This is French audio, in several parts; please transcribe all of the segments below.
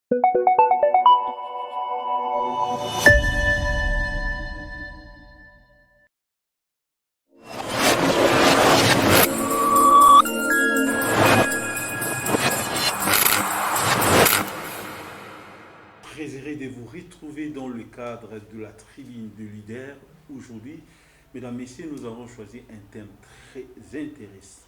Très heureux de vous retrouver dans le cadre de la tribune de leader. Aujourd'hui, mesdames, messieurs, nous avons choisi un thème très intéressant.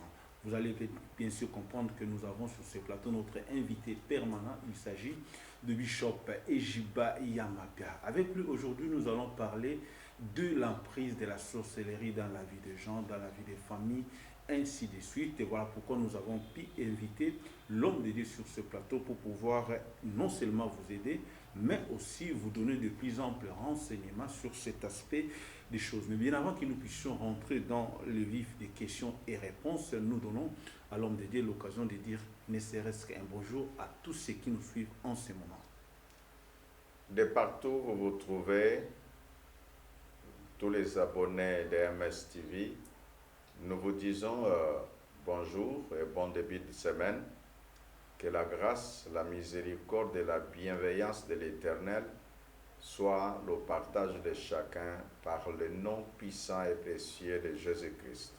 Vous allez bien sûr comprendre que nous avons sur ce plateau notre invité permanent. Il s'agit de Bishop Ejiba Yamapia. Avec lui, aujourd'hui, nous allons parler de l'emprise de la sorcellerie dans la vie des gens, dans la vie des familles, ainsi de suite. Et voilà pourquoi nous avons pu inviter l'homme de Dieu sur ce plateau pour pouvoir non seulement vous aider, mais aussi vous donner de plus amples renseignements sur cet aspect des choses. Mais bien avant que nous puissions rentrer dans le vif des questions et réponses, nous donnons à l'homme de Dieu l'occasion de dire ne serait-ce qu'un bonjour à tous ceux qui nous suivent en ce moment. De partout où vous vous trouvez, tous les abonnés de MS TV, nous vous disons bonjour et bon début de semaine. Que la grâce, la miséricorde et la bienveillance de l'Éternel soient le partage de chacun par le nom puissant et précieux de Jésus-Christ.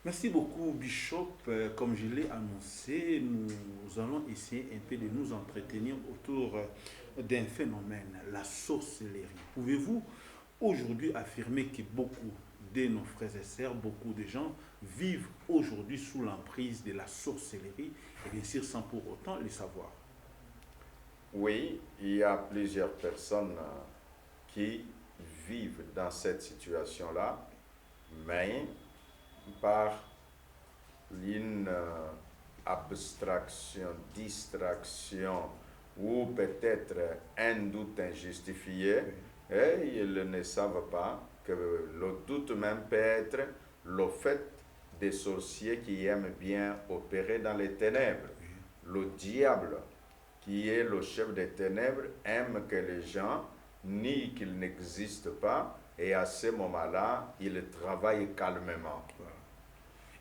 Merci beaucoup, Bishop. Comme je l'ai annoncé, nous allons essayer un peu de nous entretenir autour d'un phénomène, la sorcellerie. Pouvez-vous aujourd'hui affirmer que beaucoup de nos frères et sœurs, beaucoup de gens vivent aujourd'hui sous l'emprise de la sorcellerie, et bien sûr sans pour autant le savoir? Oui, il y a plusieurs personnes qui vivent dans cette situation-là, mais par une abstraction, distraction ou peut-être un doute injustifié, et ils ne savent pas que le doute même peut être le fait des sorciers qui aiment bien opérer dans les ténèbres. Le diable, qui est le chef des ténèbres, aime que les gens nient qu'il n'existe pas, et à ce moment-là, il travaille calmement. Voilà.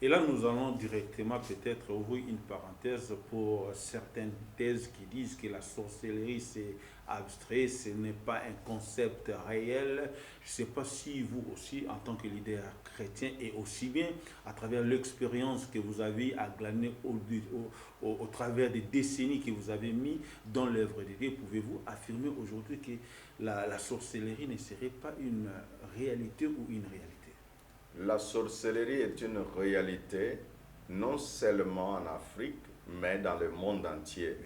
Et là, nous allons directement peut-être ouvrir une parenthèse pour certaines thèses qui disent que la sorcellerie, c'est abstrait, ce n'est pas un concept réel. Je ne sais pas si vous aussi, en tant que leader chrétien, et aussi bien à travers l'expérience que vous avez à glaner au travers des décennies que vous avez mis dans l'œuvre de Dieu, pouvez-vous affirmer aujourd'hui que la sorcellerie ne serait pas une réalité ou une réalité? La sorcellerie est une réalité non seulement en Afrique, mais dans le monde entier.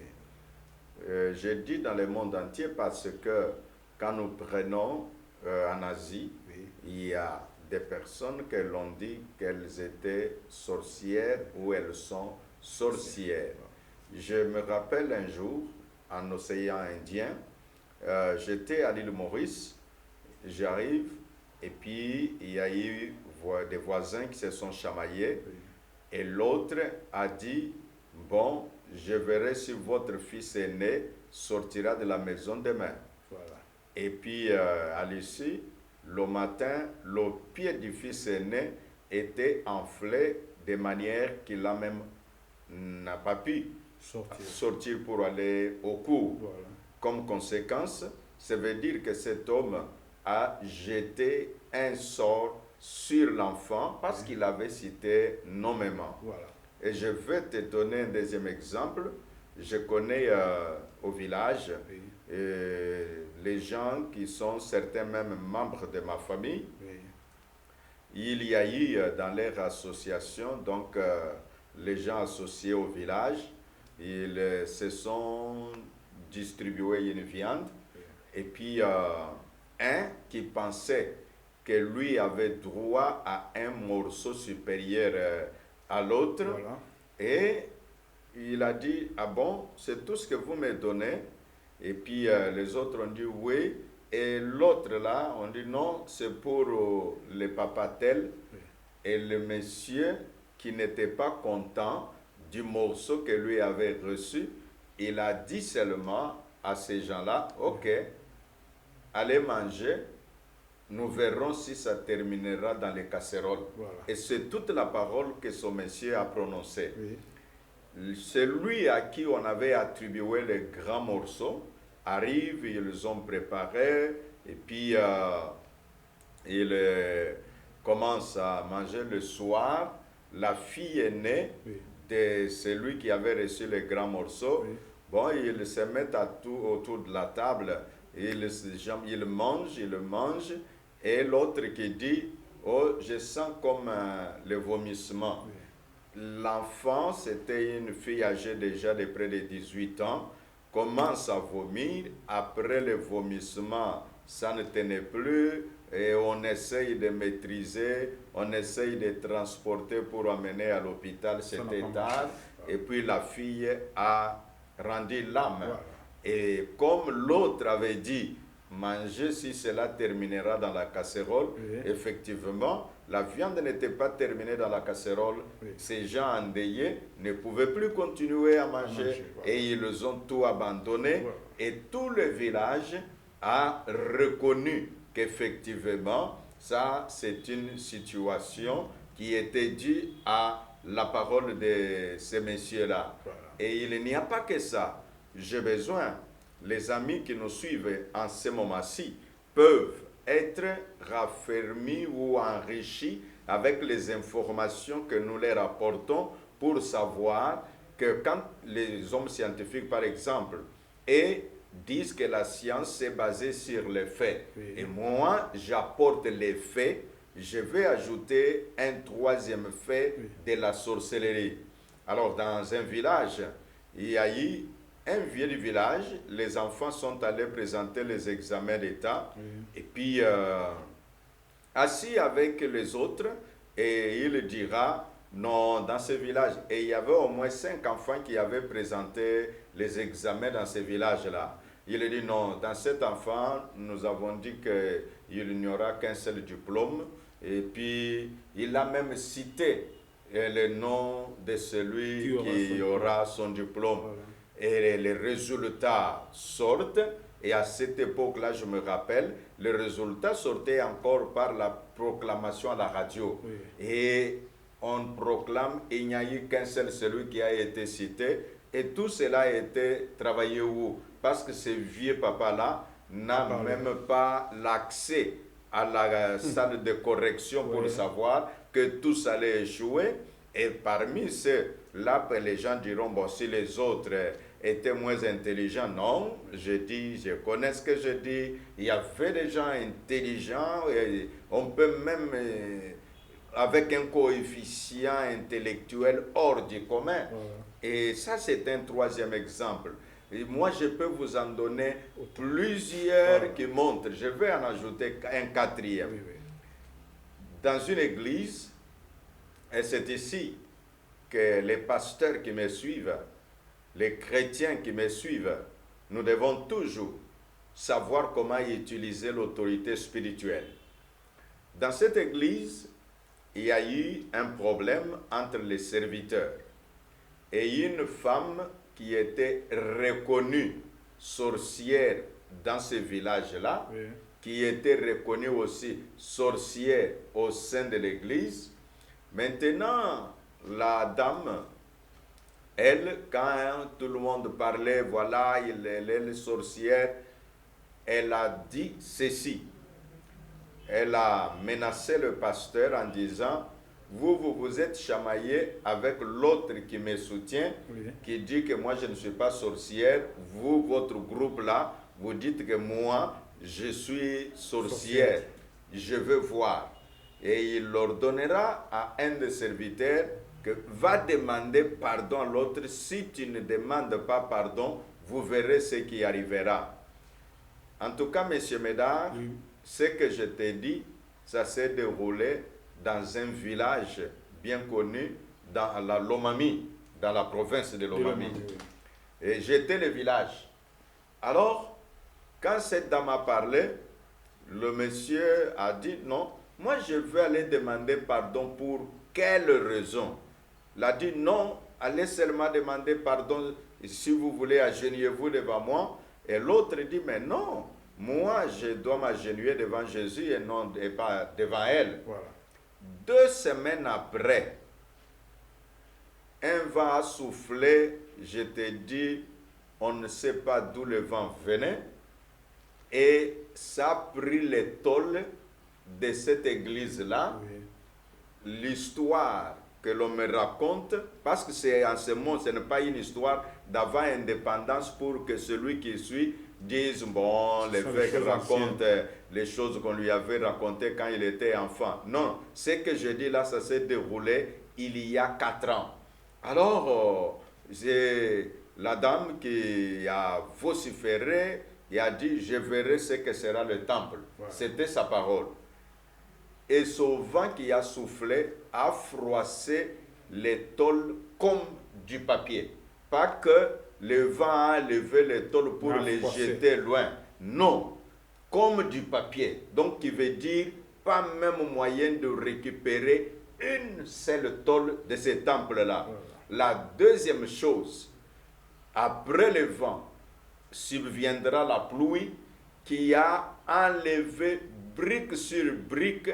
Je dis dans le monde entier parce que quand nous prenons en Asie, il y a des personnes que l'on dit qu'elles étaient sorcières ou elles sont sorcières. Je me rappelle un jour, en océan Indien, j'étais à l'île Maurice, j'arrive, et puis il y a eu des voisins qui se sont chamaillés, et l'autre a dit, bon, je verrai si votre fils aîné sortira de la maison demain. Voilà. Et puis à l'issue, le matin, le pied du fils aîné était enflé de manière qu'il a même n'a pas pu sortir pour aller au cours. Voilà. Comme conséquence, ça veut dire que cet homme a jeté un sort sur l'enfant parce qu'il avait cité nommément. Voilà. Et je vais te donner un deuxième exemple. Je connais au village les gens qui sont certains même membres de ma famille. Il y a eu dans leur association, donc les gens associés au village, ils se sont distribués une viande. Et puis un qui pensait que lui avait droit à un morceau supérieur à l'autre. Voilà. Et il a dit, ah bon, c'est tout ce que vous me donnez? Et puis les autres ont dit oui. Et l'autre là, on dit non, c'est pour le papa tel. Et le monsieur qui n'était pas content du morceau que lui avait reçu, il a dit seulement à ces gens-là, ok, allez manger, nous verrons si ça terminera dans les casseroles. Voilà. Et c'est toute la parole que ce monsieur a prononcée. Oui. celui à qui on avait attribué les grands morceaux arrive, ils les ont préparés, et puis ils commencent à manger le soir. La fille aînée de celui qui avait reçu les grands morceaux, bon, ils se mettent autour de la table, ils mangent, et l'autre qui dit, oh, je sens comme le vomissement. L'enfant, c'était une fille âgée déjà de près de 18 ans, commence à vomir. Après le vomissement, ça ne tenait plus et on essaye de maîtriser, on essaye de transporter pour amener à l'hôpital, c'était tard. Et puis la fille a rendu l'âme. Voilà. Et comme l'autre avait dit, manger si cela terminera dans la casserole, effectivement, la viande n'était pas terminée dans la casserole. Ces gens endeuillés ne pouvaient plus continuer à manger, voilà. Et ils ont tout abandonné. Voilà. Et tout le village a reconnu qu'effectivement, ça, c'est une situation qui était due à la parole de ces messieurs-là. Voilà. Et il n'y a pas que ça. J'ai besoin, les amis qui nous suivent en ce moment-ci peuvent être raffermis ou enrichis avec les informations que nous leur apportons pour savoir que quand les hommes scientifiques, par exemple, disent que la science est basée sur les faits, et moi, j'apporte les faits, je vais ajouter un troisième fait de la sorcellerie. Alors, dans un village, il y a eu un vieux du village, les enfants sont allés présenter les examens d'État, et puis assis avec les autres, et il dira, non, dans ce village, et il y avait au moins 5 enfants qui avaient présenté les examens dans ce village-là. Il dit, non, dans cet enfant, nous avons dit qu'il n'y aura qu'un seul diplôme, et puis il a même cité le nom de celui qui aura son diplôme. Voilà. Et les résultats sortent, et à cette époque-là, je me rappelle, les résultats sortaient encore par la proclamation à la radio. Et on proclame, il n'y a eu qu'un seul celui qui a été cité, et tout cela a été travaillé où? Parce que ce vieux papa-là n'a même pas l'accès à la salle de correction pour savoir que tout allait échouer. Et parmi ceux-là, les gens diront, bon, si les autres étaient moins intelligents, non, je dis, je connais ce que je dis, il y avait des gens intelligents, et on peut même, avec un coefficient intellectuel hors du commun. Et ça, c'est un troisième exemple. Et moi, je peux vous en donner plusieurs qui montrent. Je vais en ajouter un quatrième. Dans une église, et c'est ici que les pasteurs qui me suivent, les chrétiens qui me suivent, nous devons toujours savoir comment utiliser l'autorité spirituelle. Dans cette église, il y a eu un problème entre les serviteurs et une femme qui était reconnue sorcière dans ce village-là, qui était reconnue aussi sorcière au sein de l'église. Maintenant, la dame, elle, quand tout le monde parlait, voilà, elle est sorcière, elle a dit ceci. Elle a menacé le pasteur en disant, vous êtes chamaillé avec l'autre qui me soutient, qui dit que moi je ne suis pas sorcière. Vous, votre groupe-là, vous dites que moi, je suis sorcière. Je veux voir. Et il ordonnera à un des serviteurs que va demander pardon à l'autre. Si tu ne demandes pas pardon, vous verrez ce qui arrivera. En tout cas, messieurs, mesdames, ce que je t'ai dit, ça s'est déroulé dans un village bien connu, dans la Lomami, dans la province de Lomami. Et j'étais le village. Alors, quand cette dame a parlé, le monsieur a dit, non, moi je veux aller demander pardon pour quelle raison? Il a dit, non, allez seulement demander pardon, si vous voulez, agenouillez-vous devant moi. Et l'autre dit, mais non, moi je dois m'agenouiller devant Jésus et pas devant elle. Voilà. 2 semaines après, un vent a soufflé, je te dis, on ne sait pas d'où le vent venait, et ça a pris les tôles de cette église-là. Oui. L'histoire que l'on me raconte, parce que c'est en ce moment, ce n'est pas une histoire d'avant indépendance pour que celui qui suit dise, bon, l'évêque raconte les choses qu'on lui avait racontées quand il était enfant. Non, ce que je dis là, ça s'est déroulé il y a 4 ans. Alors, c'est la dame qui a vociféré et a dit, je verrai ce que sera le temple. Voilà. C'était sa parole. Et ce vent qui a soufflé a froissé les tôles comme du papier. Pas que le vent a levé les tôles pour les jeter loin. Non, comme du papier. Donc, qui veut dire pas même moyen de récupérer une seule tôle de ce temple-là. La deuxième chose, après le vent, subviendra la pluie qui a enlevé brique sur brique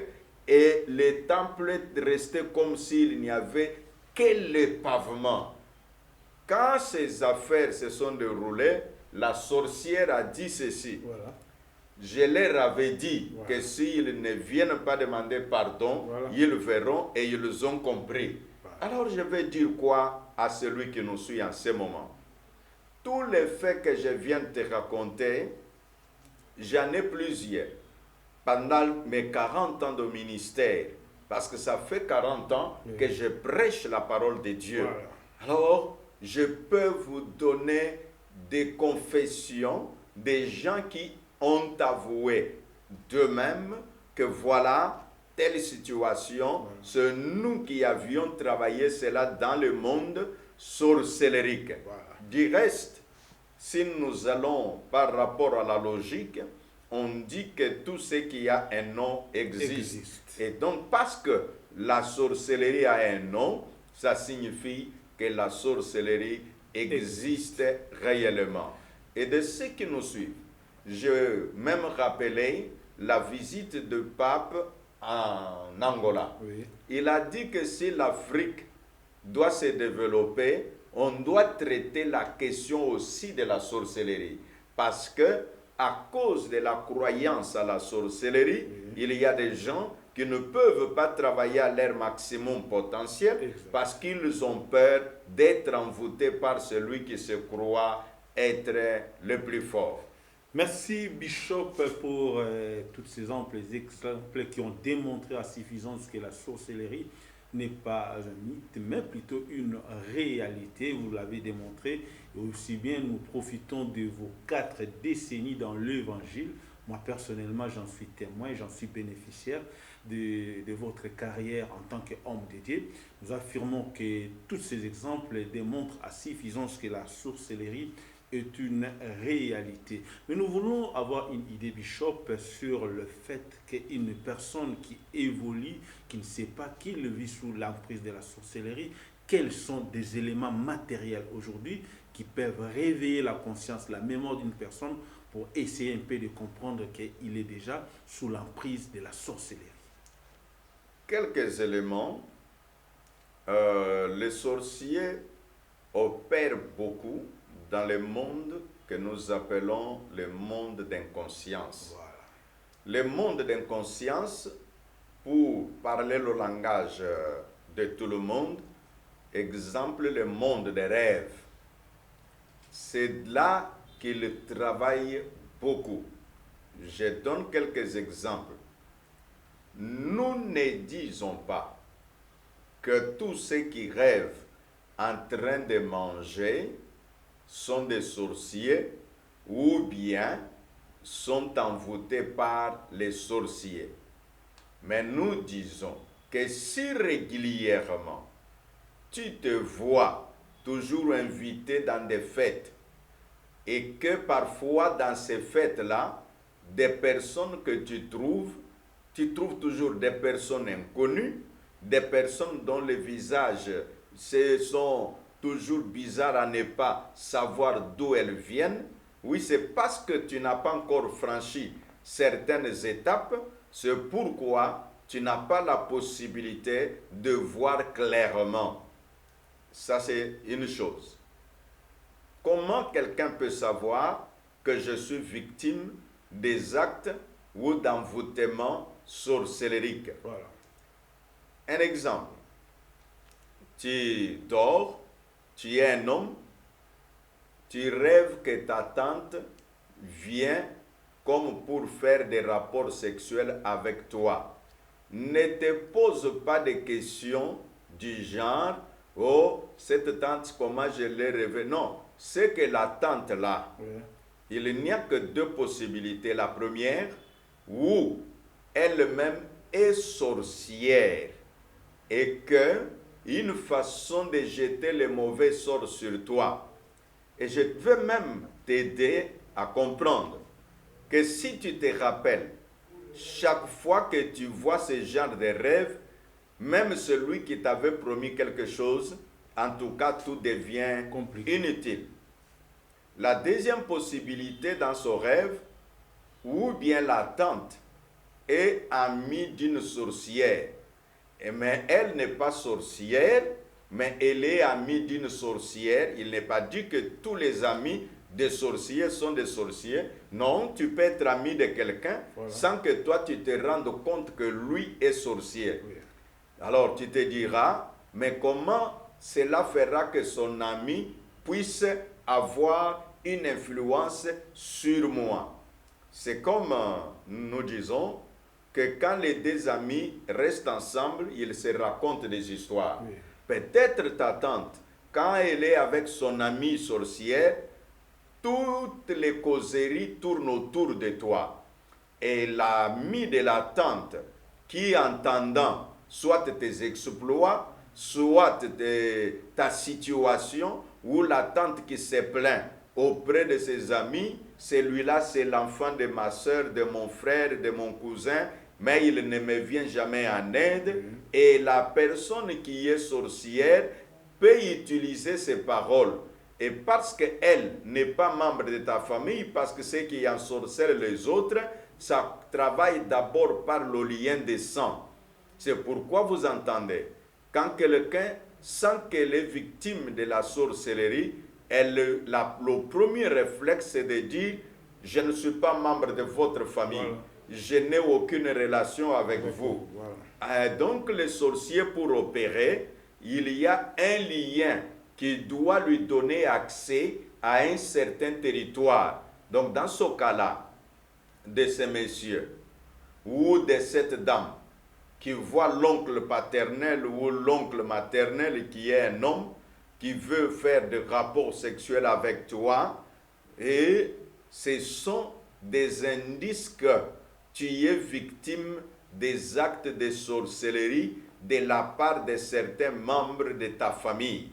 et le temple restait comme s'il n'y avait que le pavement. Quand ces affaires se sont déroulées, la sorcière a dit ceci. Voilà. Je leur avais dit que s'ils ne viennent pas demander pardon, ils verront et ils ont compris. Alors je vais dire quoi à celui qui nous suit en ce moment? Tous les faits que je viens de te raconter, j'en ai plusieurs. Pendant mes 40 ans de ministère, parce que ça fait 40 ans que je prêche la parole de Dieu. Voilà. Alors, je peux vous donner des confessions des gens qui ont avoué d'eux-mêmes que voilà, telle situation, c'est nous qui avions travaillé cela dans le monde sorcellerique. Voilà. Du reste, si nous allons par rapport à la logique, on dit que tout ce qui a un nom existe. Et donc, parce que la sorcellerie a un nom, ça signifie que la sorcellerie existe réellement. Et de ceux qui nous suivent, je même rappelé la visite du pape en Angola. Oui. Il a dit que si l'Afrique doit se développer, on doit traiter la question aussi de la sorcellerie. Parce que à cause de la croyance à la sorcellerie, il y a des gens qui ne peuvent pas travailler à leur maximum potentiel parce qu'ils ont peur d'être envoûtés par celui qui se croit être le plus fort. Merci Bishop pour tous ces amples exemples qui ont démontré à suffisance que la sorcellerie n'est pas un mythe, mais plutôt une réalité. Vous l'avez démontré. Et aussi bien, nous profitons de vos 4 décennies dans l'Évangile. Moi, personnellement, j'en suis témoin, j'en suis bénéficiaire de votre carrière en tant qu'homme de Dieu. Nous affirmons que tous ces exemples démontrent à suffisance que la sorcellerie est une réalité. Mais nous voulons avoir une idée, Bishop, sur le fait qu'une personne qui évolue, qui ne sait pas qu'il vit sous l'emprise de la sorcellerie, quels sont des éléments matériels aujourd'hui qui peuvent réveiller la conscience, la mémoire d'une personne pour essayer un peu de comprendre qu'il est déjà sous l'emprise de la sorcellerie. Quelques éléments. Les sorciers opèrent beaucoup dans le monde que nous appelons le monde d'inconscience. Voilà. Le monde d'inconscience, pour parler le langage de tout le monde, exemple le monde des rêves. C'est là qu'ils travaillent beaucoup. Je donne quelques exemples. Nous ne disons pas que tous ceux qui rêvent en train de manger sont des sorciers ou bien sont envoûtés par les sorciers. Mais nous disons que si régulièrement tu te vois toujours invité dans des fêtes et que parfois dans ces fêtes-là, des personnes que tu trouves toujours des personnes inconnues, des personnes dont les visages sont toujours bizarres à ne pas savoir d'où elles viennent. Oui, c'est parce que tu n'as pas encore franchi certaines étapes, c'est pourquoi tu n'as pas la possibilité de voir clairement. Ça, c'est une chose. Comment quelqu'un peut savoir que je suis victime des actes ou d'envoûtement sorcellérique? Voilà. Un exemple. Tu dors, tu es un homme, tu rêves que ta tante vient comme pour faire des rapports sexuels avec toi. Ne te pose pas de questions du genre « Oh, cette tante, comment je l'ai rêvée ?» Non, c'est que la tante là, il n'y a que deux possibilités. La première, où elle-même est sorcière et que une façon de jeter les mauvais sorts sur toi. Et je veux même t'aider à comprendre que si tu te rappelles, chaque fois que tu vois ce genre de rêve, même celui qui t'avait promis quelque chose, en tout cas, tout devient inutile. La deuxième possibilité dans ce rêve, ou bien la tante est amie d'une sorcière, mais elle n'est pas sorcière, mais elle est amie d'une sorcière. Il n'est pas dit que tous les amis des sorciers sont des sorciers. Non, tu peux être ami de quelqu'un sans que toi tu te rendes compte que lui est sorcier. Oui. Alors tu te diras, mais comment cela fera que son ami puisse avoir une influence sur moi? C'est comme nous disons que quand les deux amis restent ensemble, ils se racontent des histoires. Oui. Peut-être ta tante, quand elle est avec son amie sorcière, toutes les causeries tournent autour de toi. Et l'ami de la tante, qui entendant soit tes exploits, soit ta situation, ou la tante qui se plaint auprès de ses amis, celui-là c'est l'enfant de ma soeur, de mon frère, de mon cousin, mais il ne me vient jamais en aide. Et la personne qui est sorcière peut utiliser ces paroles. Et parce qu'elle n'est pas membre de ta famille, parce que c'est qui ensorcelle les autres, ça travaille d'abord par le lien de sang. C'est pourquoi vous entendez, quand quelqu'un sent qu'elle est victime de la sorcellerie, le premier réflexe c'est de dire « Je ne suis pas membre de votre famille, je n'ai aucune relation avec vous. » Donc les sorciers, pour opérer, il y a un lien qui doit lui donner accès à un certain territoire. Donc dans ce cas-là, de ces messieurs ou de cette dame qui voit l'oncle paternel ou l'oncle maternel qui est un homme, qui veut faire des rapports sexuels avec toi, et ce sont des indices que tu es victime des actes de sorcellerie de la part de certains membres de ta famille.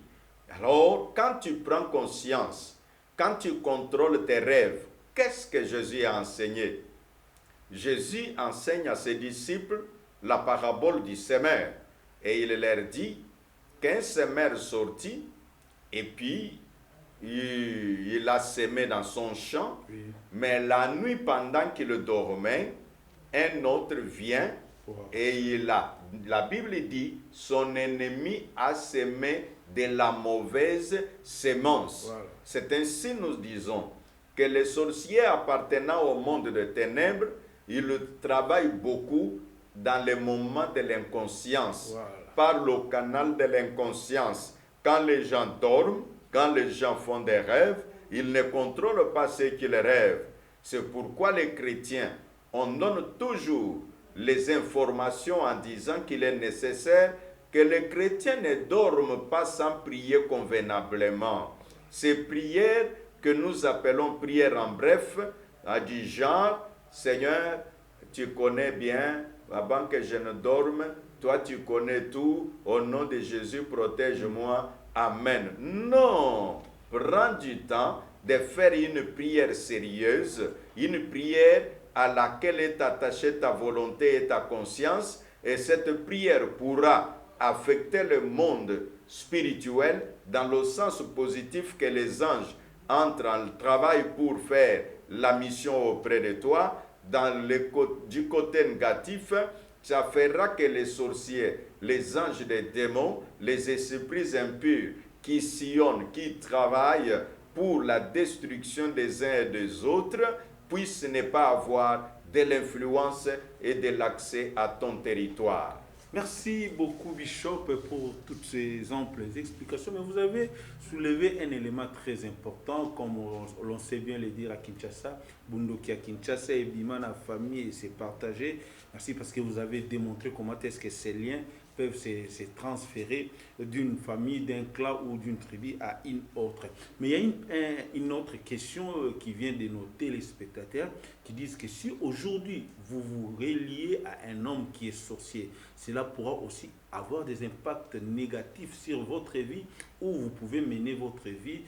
Alors, quand tu prends conscience, quand tu contrôles tes rêves, qu'est-ce que Jésus a enseigné? Jésus enseigne à ses disciples la parabole du semeur. Et il leur dit qu'un semeur sortit et puis il a semé dans son champ, mais la nuit pendant qu'il dormait, un autre vient et la Bible dit, son ennemi a semé de la mauvaise semence. Voilà. C'est ainsi nous disons que les sorciers appartenant au monde des ténèbres, ils travaillent beaucoup dans les moments de l'inconscience, par le canal de l'inconscience. Quand les gens dorment, quand les gens font des rêves, ils ne contrôlent pas ce qu'ils rêvent. C'est pourquoi les chrétiens, on donne toujours les informations en disant qu'il est nécessaire que les chrétiens ne dorment pas sans prier convenablement. Ces prières que nous appelons prières en bref, à du genre, Seigneur, tu connais bien, avant que je ne dorme, toi tu connais tout, au nom de Jésus, protège-moi, Amen. Non, prends du temps de faire une prière sérieuse, une prière à laquelle est attachée ta volonté et ta conscience, et cette prière pourra affecter le monde spirituel dans le sens positif que les anges entrent en travail pour faire la mission auprès de toi. Du côté négatif, ça fera que les sorciers, les anges des démons, les esprits impurs qui sillonnent, qui travaillent pour la destruction des uns et des autres, puissent ne pas avoir de l'influence et de l'accès à ton territoire. Merci beaucoup, Bishop, pour toutes ces amples explications. Mais vous avez soulevé un élément très important, comme l'on sait bien le dire à Kinshasa. Bunduki à Kinshasa et Bima, la famille, s'est partagé. Merci parce que vous avez démontré comment est-ce que ces liens peuvent se transférer d'une famille, d'un clan ou d'une tribu à une autre. Mais il y a une autre question qui vient de nos téléspectateurs qui disent que si aujourd'hui vous vous reliez à un homme qui est sorcier, cela pourra aussi avoir des impacts négatifs sur votre vie ou vous pouvez mener votre vie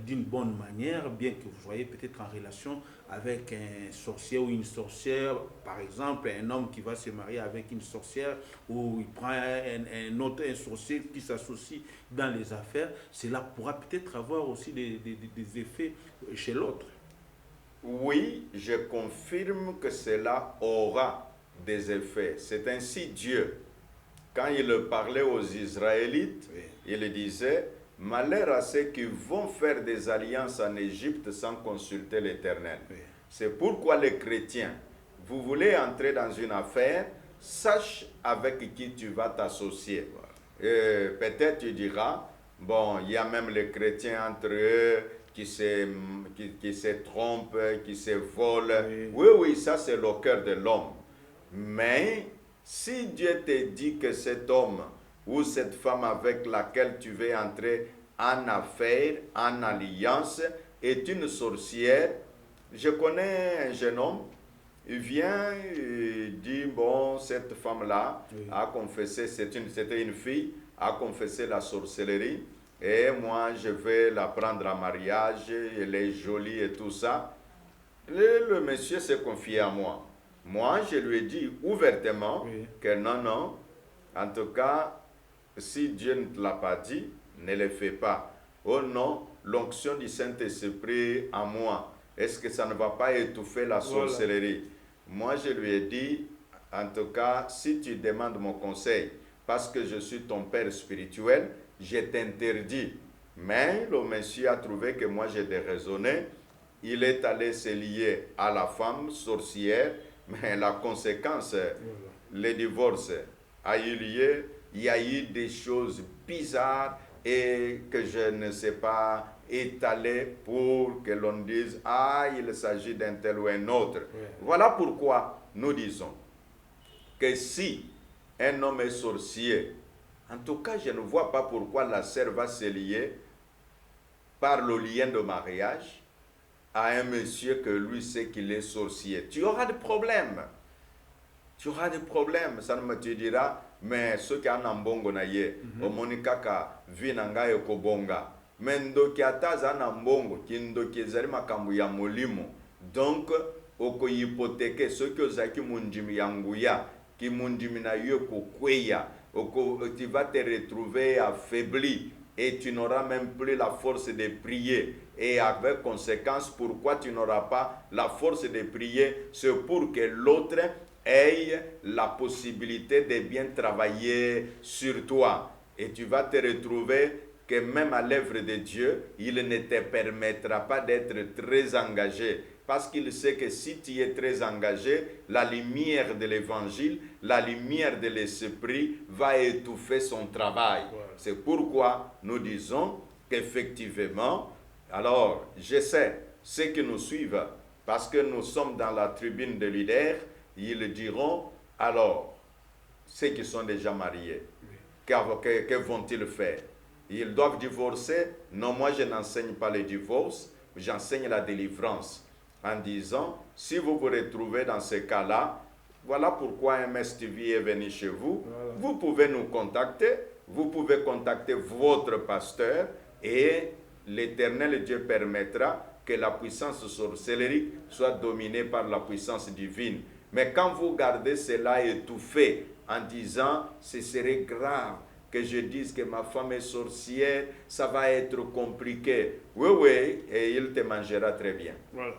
d'une bonne manière, bien que vous soyez peut-être en relation avec un sorcier ou une sorcière, par exemple un homme qui va se marier avec une sorcière ou il prend un sorcier qui s'associe dans les affaires, cela pourra peut-être avoir aussi des effets chez l'autre. Oui, je confirme que cela aura des effets. C'est ainsi Dieu. Quand il parlait aux Israélites, oui, il disait: malheur à ceux qui vont faire des alliances en Égypte sans consulter l'Éternel. Oui. C'est pourquoi les chrétiens, vous voulez entrer dans une affaire, sache avec qui tu vas t'associer. Voilà. Peut-être tu diras, bon, il y a même les chrétiens entre eux qui se trompent, qui se volent. Oui, oui, ça c'est le cœur de l'homme. Mais si Dieu te dit que cet homme ou cette femme avec laquelle tu veux entrer en affaire, en alliance, est une sorcière. Je connais un jeune homme, il vient, il dit, bon, cette femme-là a confessé, c'était une fille, a confessé la sorcellerie, et moi, je vais la prendre en mariage, elle est jolie et tout ça. Le monsieur s'est confié à moi. Moi, je lui ai dit ouvertement que non, non, en tout cas, si Dieu ne te l'a pas dit, ne le fais pas. Oh non, l'onction du Saint-Esprit en moi, est-ce que ça ne va pas étouffer la sorcellerie? Voilà. Moi, je lui ai dit, en tout cas, si tu demandes mon conseil, parce que je suis ton père spirituel, je t'interdis. Mais le monsieur a trouvé que moi, j'ai déraisonné. Il est allé se lier à la femme sorcière, mais la conséquence, le divorce a eu lieu. Il y a eu des choses bizarres et que je ne sais pas étaler pour que l'on dise « Ah, il s'agit d'un tel ou un autre. » Voilà pourquoi nous disons que si un homme est sorcier, en tout cas, je ne vois pas pourquoi la sœur va se lier par le lien de mariage à un monsieur que lui sait qu'il est sorcier. Tu auras des problèmes. Tu auras des problèmes. Ça ne me te dira, mais ceux qui ont un bongo na ye, au monikaka, vinanga e kobonga. Mais ndoki ataza na mbongo, ki ndoki ezali makambo ya molimo. Donc, oko hypothéquer ceux qui ozaki mundimi yanguya, ki mundimi na ye kokweya, tu vas te retrouver affaibli et tu n'auras même plus la force de prier. Et avec conséquence, pourquoi tu n'auras pas la force de prier? C'est pour que l'autre ait la possibilité de bien travailler sur toi. Et tu vas te retrouver que même à l'œuvre de Dieu, il ne te permettra pas d'être très engagé. Parce qu'il sait que si tu es très engagé, la lumière de l'évangile, la lumière de l'esprit va étouffer son travail. Ouais. C'est pourquoi nous disons qu'effectivement, alors je sais, ceux qui nous suivent, parce que nous sommes dans la tribune de leaders, ils diront, alors, ceux qui sont déjà mariés, que vont-ils faire? Ils doivent divorcer? Non, moi je n'enseigne pas le divorce, j'enseigne la délivrance. En disant, si vous vous retrouvez dans ce cas-là, voilà pourquoi MSTV est venu chez vous. Voilà. Vous pouvez nous contacter, vous pouvez contacter votre pasteur et l'Éternel Dieu permettra que la puissance sorcellerie soit dominée par la puissance divine. Mais quand vous gardez cela étouffé en disant, ce serait grave que je dise que ma femme est sorcière, ça va être compliqué. Oui, oui, et il te mangera très bien. Voilà.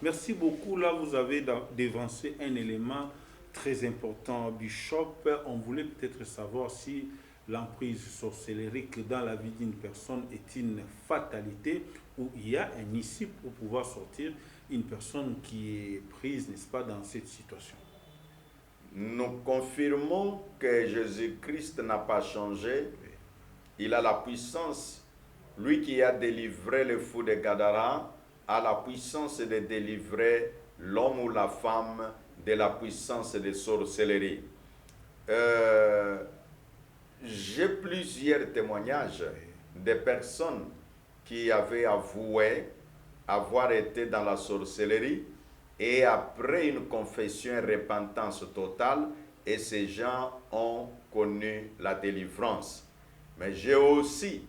Merci beaucoup. Là, vous avez dévancé un élément très important, Bishop. On voulait peut-être savoir si l'emprise sorcellérique dans la vie d'une personne est une fatalité, ou il y a un issue pour pouvoir sortir une personne qui est prise, n'est-ce pas, dans cette situation. Nous confirmons que Jésus-Christ n'a pas changé. Il a la puissance. Lui qui a délivré le fou de Gadara a la puissance de délivrer l'homme ou la femme de la puissance de sorcellerie. J'ai plusieurs témoignages de personnes qui avaient avoué avoir été dans la sorcellerie et après une confession et repentance totale, et ces gens ont connu la délivrance. Mais j'ai aussi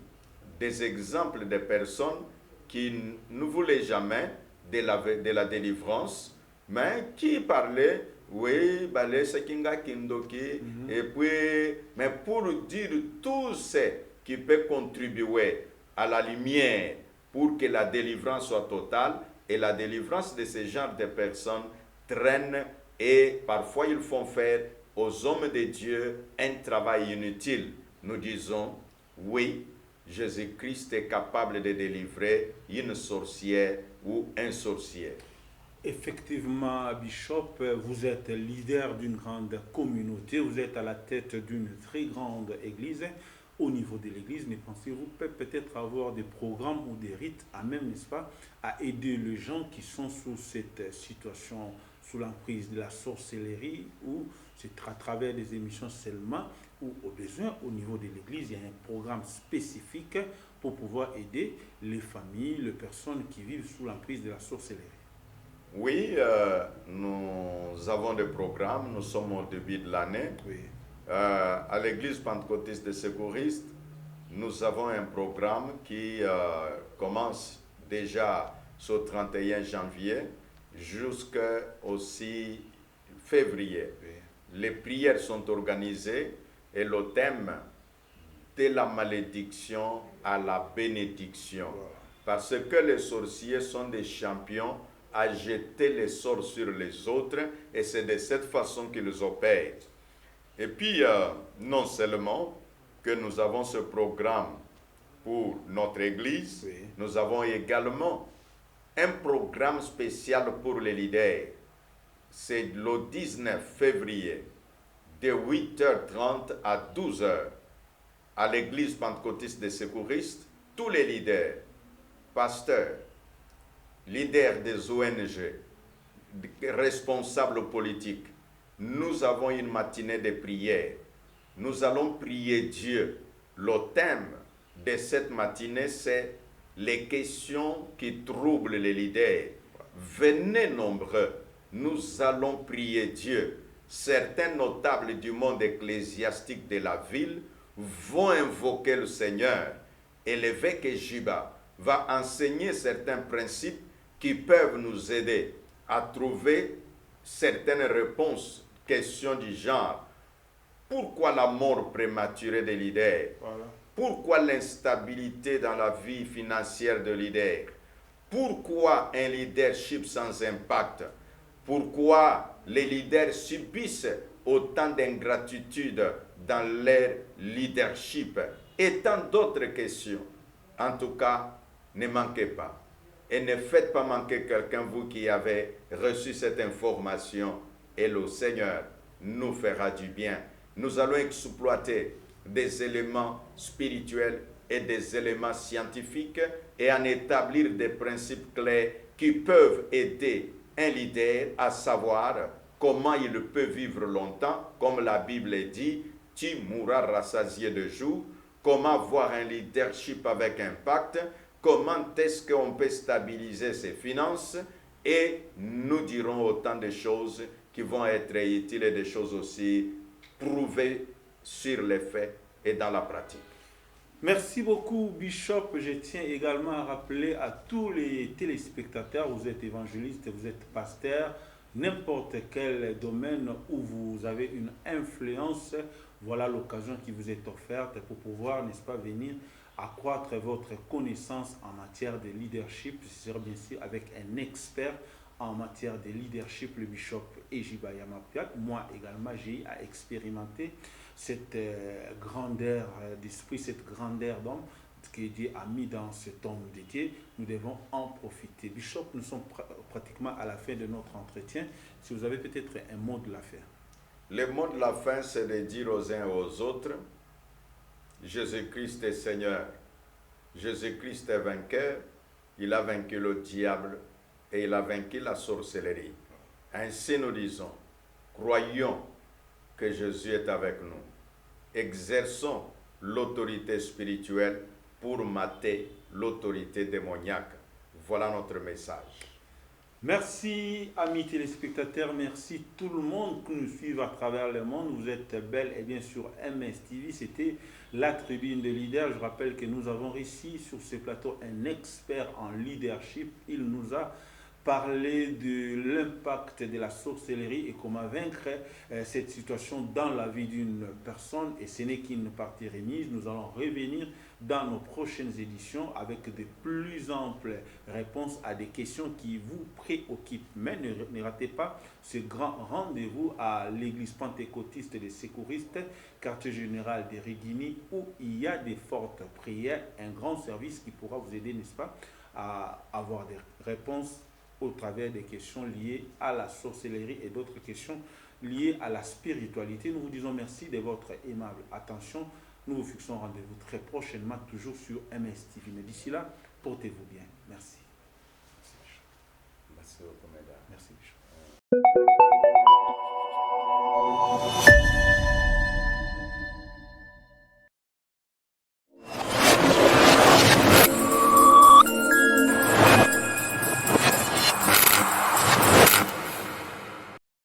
des exemples de personnes qui ne voulaient jamais de la délivrance, mais qui parlaient, oui, balé sekinga kindoki, et puis, mais pour dire tout ce qui peut contribuer à la lumière pour que la délivrance soit totale, et la délivrance de ce genre de personnes traîne, et parfois ils font faire aux hommes de Dieu un travail inutile. Nous disons, oui, Jésus-Christ est capable de délivrer une sorcière ou un sorcier. Effectivement, Bishop, vous êtes leader d'une grande communauté, vous êtes à la tête d'une très grande église. Au niveau de l'église, ne pensez-vous peut-être avoir des programmes ou des rites à même, n'est-ce pas, à aider les gens qui sont sous cette situation, sous l'emprise de la sorcellerie, ou c'est à travers des émissions seulement, ou au besoin, au niveau de l'église, il y a un programme spécifique pour pouvoir aider les familles, les personnes qui vivent sous l'emprise de la sorcellerie? Oui, nous avons des programmes, nous sommes au début de l'année. Oui. À l'église pentecôtiste des secouristes, nous avons un programme qui commence déjà au 31 janvier jusqu'au 6 février. Oui. Les prières sont organisées et le thème de la malédiction à la bénédiction. Wow. Parce que les sorciers sont des champions à jeter les sorts sur les autres, et c'est de cette façon qu'ils opèrent. Et puis, non seulement que nous avons ce programme pour notre église, oui, nous avons également un programme spécial pour les leaders. C'est le 19 février, de 8h30 à 12h, à l'église pentecôtiste des secouristes. Tous les leaders, pasteurs, leaders des ONG, responsables politiques, nous avons une matinée de prière. Nous allons prier Dieu. Le thème de cette matinée, c'est les questions qui troublent les leaders. Venez nombreux, nous allons prier Dieu. Certains notables du monde ecclésiastique de la ville vont invoquer le Seigneur, et l'évêque Jiba va enseigner certains principes qui peuvent nous aider à trouver certaines réponses. Questions du genre, pourquoi la mort prématurée des leaders? Voilà. Pourquoi l'instabilité dans la vie financière de leaders? Pourquoi un leadership sans impact? Pourquoi les leaders subissent autant d'ingratitude dans leur leadership? Et tant d'autres questions. En tout cas, ne manquez pas. Et ne faites pas manquer quelqu'un, vous qui avez reçu cette information. Et le Seigneur nous fera du bien. Nous allons exploiter des éléments spirituels et des éléments scientifiques et en établir des principes clairs qui peuvent aider un leader à savoir comment il peut vivre longtemps. Comme la Bible dit, tu mourras rassasié de jours. Comment avoir un leadership avec impact. Comment est-ce qu'on peut stabiliser ses finances. Et nous dirons autant de choses qui vont être utiles et des choses aussi prouvées sur les faits et dans la pratique. Merci beaucoup, Bishop. Je tiens également à rappeler à tous les téléspectateurs, vous êtes évangéliste, vous êtes pasteur, n'importe quel domaine où vous avez une influence, voilà l'occasion qui vous est offerte pour pouvoir, n'est-ce pas, venir accroître votre connaissance en matière de leadership, c'est bien sûr avec un expert en matière de leadership, le bishop Ejiba Yamapiak. Moi également, j'ai à expérimenter cette grandeur d'esprit, cette grandeur d'homme que Dieu a mis dans cet homme de Dieu. Nous devons en profiter. Bishop, nous sommes pratiquement à la fin de notre entretien. Si vous avez peut-être un mot de la fin. Le mot de la fin, c'est de dire aux uns et aux autres, Jésus-Christ est Seigneur, Jésus-Christ est vainqueur, il a vaincu le diable et il a vaincu la sorcellerie. Ainsi nous disons, croyons que Jésus est avec nous. Exerçons l'autorité spirituelle pour mater l'autorité démoniaque. Voilà notre message. Merci amis téléspectateurs, merci tout le monde qui nous suit à travers le monde. Vous êtes bel et bien sur MS TV. C'était la tribune de leaders. Je rappelle que nous avons ici sur ce plateau un expert en leadership. Il nous a parlé de l'impact de la sorcellerie et comment vaincre cette situation dans la vie d'une personne. Et ce n'est qu'une partie remise. Nous allons revenir dans nos prochaines éditions avec de plus amples réponses à des questions qui vous préoccupent. Mais ne ratez pas ce grand rendez-vous à l'église pentecôtiste des secouristes, quartier général de Rigini, où il y a des fortes prières, un grand service qui pourra vous aider, n'est-ce pas, à avoir des réponses au travers des questions liées à la sorcellerie et d'autres questions liées à la spiritualité. Nous vous disons merci de votre aimable attention. Nous vous fixons rendez-vous très prochainement, toujours sur MS TV. Mais d'ici là, portez-vous bien. Merci. Merci beaucoup, mesdames. Merci, Bishop.